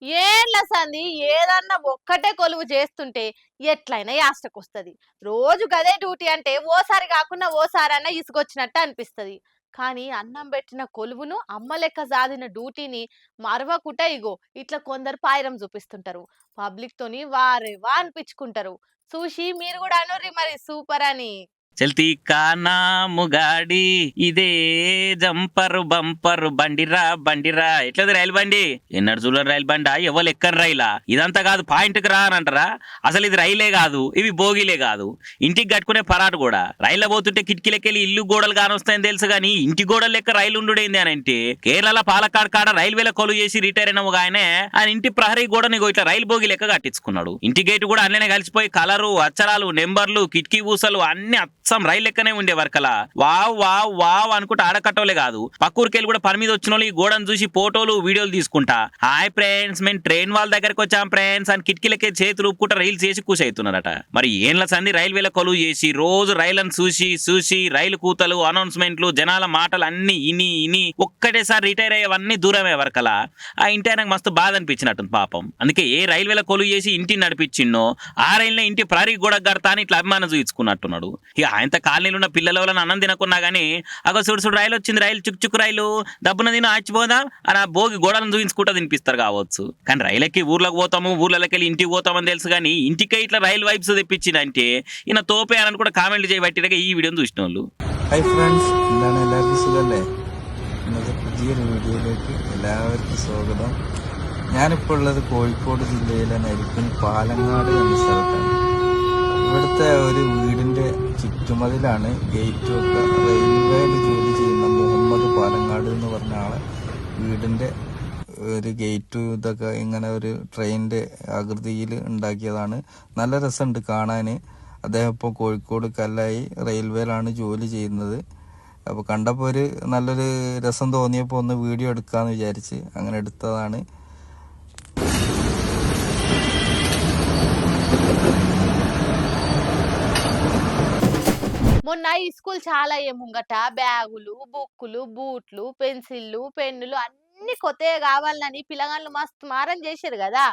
ఏళ్ళ సంది ఏదన్నా ఒక్కటే కొలువు చేస్తుంటే ఎట్లయినా యాస్టకొస్తది. రోజు గదే డ్యూటీ అంటే ఓసారి కాకున్నా ఓసారన్నా ఇసుగొచ్చినట్టు అనిపిస్తది. కానీ అన్నం పెట్టిన కొలువును అమ్మ లెక్క సాధిన డ్యూటీని మరవకుట ఇగో ఇట్లా కొందరు పాయిరం చూపిస్తుంటారు. పబ్లిక్ తోని వారే వా అనిపించుకుంటారు. చూసి మీరు కూడా అనుర్రి మరి సూపర్ అని. చల్తీ కానాము గాడి ఇదే జంపరు బంపరు బండిరా బండిరా ఎట్లది రైలు బండి ఎన్నడు చూడ రైలు బండా ఎవరు ఎక్కని రైలా ఇదంతా కాదు పాయింట్కి రా అని అంటారా అసలు ఇది రైలే కాదు ఇవి బోగీలే కాదు ఇంటికి కట్టుకునే పరాటు కూడా రైల్లో పోతుంటే కిటికీలకెళ్ళి ఇల్లు గోడలు కానొస్తాయని తెలుసు కానీ ఇంటి గోడలు లెక్క రైలు ఉండుడైంది అని అంటే కేరళ పాలక్కాడ్ కాడ రైల్వేల కొలువు చేసి రిటైర్ అయిన ఒక ఆయన ఇంటి ప్రహరీ గోడని ఇట్లా రైలు బోగి లెక్క కట్టించుకున్నాడు ఇంటి గేటు కూడా అన్ననే కలిసిపోయి కలరు అచ్చరాలు నెంబర్లు కిటికీ ఊసలు అన్ని సమ్ రైలు లెక్కనే ఉండే వర్కలా వావ్ వావ్ వావ్ అనుకుంటే ఆడకట్టోలే కాదు పక్కూరికెళ్ళి కూడా పని మీద వచ్చిన వాళ్ళు ఈ గోడను చూసి ఫోటోలు వీడియోలు తీసుకుంటా హాయ్ ఫ్రెండ్స్ మేము ట్రైన్ వాళ్ళ దగ్గరకు వచ్చాం ఫ్రెండ్స్ అని కిటికీలకే చేతులు ఊపుకుంటా రైలు చేసి కూసైతున్నారట మరి ఏండ్ల సంది రైల్వేల కొలువు చేసి రోజు రైలను చూసి రైలు కూతలు అనౌన్స్మెంట్లు జనాల మాటలు అన్ని ఇని ఒక్కటేసారి రిటైర్ అయ్యేవన్నీ దూరమే వర్కలా ఆ ఇంటి ఆయనకు మస్తు బాధ అనిపించినట్టు పాపం అందుకే ఏ రైల్వేల కొలువు చేసి ఇంటిని నడిపించిండో ఆ రైలునే ఇంటి ప్రహరీ గోడ కడతా అని ఇట్లా అభిమానం చూపించుకున్నట్టున్నాడు ఇక ఆయనతో కాలనీలో ఉన్న పిల్లల వల్ల అన్నం తినకున్నా గానీ అగో సుడు రైలు వచ్చింది రైలు చుక్చుక్ రైలు డబ్బున తిన ఆచిపోదా అని ఆ భోగి గోడలను చూపించుకుంటా తినిపిస్తారు కావచ్చు కానీ రైలకి ఊర్లోకి పోతాము ఊర్లకి వెళ్ళి ఇంటికి పోతామని తెలుసు కానీ ఇంటికే ఇట్లా రైలు వైబ్స్ తెప్పించిందంటే ఈయన తోపే అని కూడా కామెంట్లు చేయబట్టిగా ఈ വീഡിയോ చూసిన వాళ్ళు ഹായ് ഫ്രണ്ട്സ് എന്താണ് എല്ലാവർക്കും സുഖമല്ലേ ഇന്നത്തെ പുതിയൊരു വീഡിയോയിലേക്ക് എല്ലാവർക്കും സ്വാഗതം ഞാനിപ്പോൾ ഉള്ളത് കോഴിക്കോട് ജില്ലയിലെ നരിക്കുനി പാലങ്ങാട് എന്ന സ്ഥലത്താണ് ഇവിടുത്തെ ഒരു വീടിൻ്റെ ചുറ്റുമതിലാണ് ഗേറ്റും ഒക്കെ റെയിൽവേയിൽ ജോലി ചെയ്യുന്ന മുഹമ്മദ് പാലങ്ങാട് എന്ന് പറഞ്ഞ ആളെ വീടിൻ്റെ ഒരു ഗേറ്റും ഇതൊക്കെ ഇങ്ങനെ ഒരു ട്രെയിനിൻ്റെ ആകൃതിയിൽ ഉണ്ടാക്കിയതാണ് നല്ല രസമുണ്ട് കാണാൻ അദ്ദേഹം ഇപ്പോൾ കോഴിക്കോട് കല്ലായി റെയിൽവേയിലാണ് ജോലി ചെയ്യുന്നത് അപ്പോൾ കണ്ടപ്പോൾ ഒരു നല്ലൊരു രസം തോന്നിയപ്പോൾ ഒന്ന് വീഡിയോ എടുക്കാമെന്ന് വിചാരിച്ച് അങ്ങനെ എടുത്തതാണ് మొన్న ఈ స్కూల్ చాలా ముంగట బ్యాగులు బుక్కులు బూట్లు పెన్సిళ్ళు పెన్నులు అన్ని కొత్తగా కావాలని పిల్లగాళ్ళు మస్తు మారం చేశారు కదా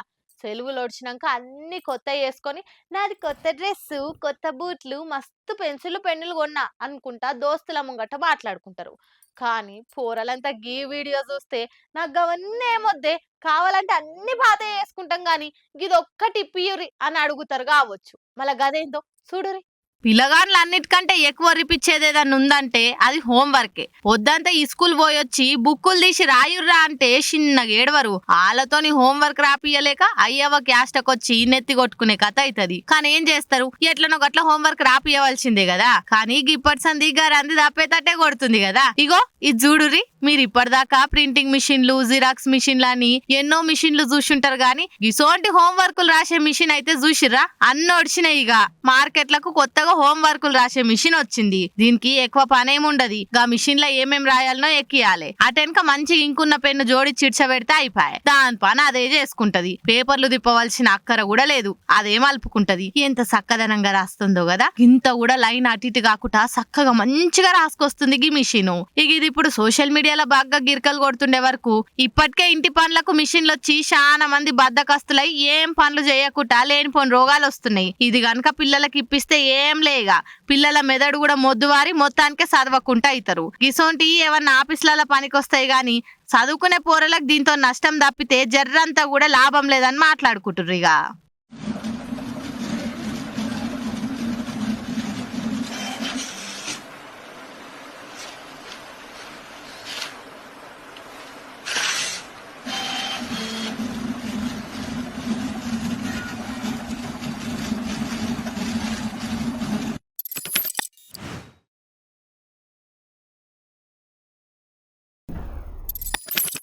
సెలవులు వచ్చినాక అన్ని కొత్త వేసుకొని నాది కొత్త డ్రెస్సు కొత్త బూట్లు మస్తు పెన్సిళ్ళు పెన్నులు కొన్నా అనుకుంటా దోస్తుల ముంగట మాట్లాడుకుంటారు కానీ పోరలంతా గీ వీడియో చూస్తే నాకు అవన్నీ ఏమొద్దే కావాలంటే అన్ని పాత వేసుకుంటాం గాని గిదొక్కటి ఇప్పియురి అని అడుగుతారు కావచ్చు మళ్ళా గదేందో చూడురి పిల్లగాండ్లు అన్నిటికంటే ఎక్కువ రిపిచ్చేది ఏదన్నా ఉందంటే అది హోంవర్కే పొద్దంతా ఈ స్కూల్ పోయొచ్చి బుక్కులు తీసి రాయుర్రా అంటే చిన్నగా ఏడవరు వాళ్ళతోని హోంవర్క్ రాపియలేక అయ్యవ క్యాస్టకొచ్చి నెత్తి కొట్టుకునే కథ అవుతుంది కానీ ఏం చేస్తారు ఎట్లనో గట్ల హోంవర్క్ రాపియవలసిందే కదా కానీ ఇప్పటి సంది గారంది తప్పేటట్టే కొడుతుంది కదా ఇగో ఇది చూడురి మీరు ఇప్పటిదాకా ప్రింటింగ్ మిషన్లు జిరాక్స్ మిషన్లు అని ఎన్నో మిషన్లు చూసుంటారు గాని ఇసోంటి హోంవర్క్లు రాసే మిషన్ అయితే చూసిర్రా అన్ని ఒడిచినాయి ఇక మార్కెట్లకు కొత్తగా హోంవర్క్లు రాసే మిషన్ వచ్చింది దీనికి ఎక్కువ పనేముండదు గా మిషన్ లో ఏమేం రాయాలనో ఎక్కియాలి అటెనక మంచి ఇంకున్న పెన్ను జోడి చిడ్చబెడితే అయిపోయాయి దాని పని అదే చేసుకుంటది పేపర్లు తిప్పవలసిన అక్కర కూడా లేదు అదే మలుపుకుంటది ఎంత చక్కదనంగా రాస్తుందో కదా ఇంత కూడా లైన్ అటు ఇటు కాకుండా చక్కగా మంచిగా రాసుకొస్తుంది ఈ మిషన్ ఇక ఇది ఇప్పుడు సోషల్ మీడియాలో బాగా గిరికలు కొడుతుండే వరకు ఇప్పటికే ఇంటి పనులకు మిషన్లు వచ్చి చాలా మంది బద్దకస్తులై ఏం పనులు చేయకుండా లేనిపోని రోగాలు వస్తున్నాయి ఇది గనక పిల్లలకి ఇప్పిస్తే ఏం లేగా పిల్లల మెదడు కూడా మొద్దువారి మొత్తానికే చదవకుండా అవుతారు గిసోంటి ఏమన్నా ఆఫీసులలో పనికి వస్తాయి గాని చదువుకునే పోరలకు దీంతో నష్టం తప్పితే జర్రంతా కూడా లాభం లేదని మాట్లాడుకుంటుర్రు ఇక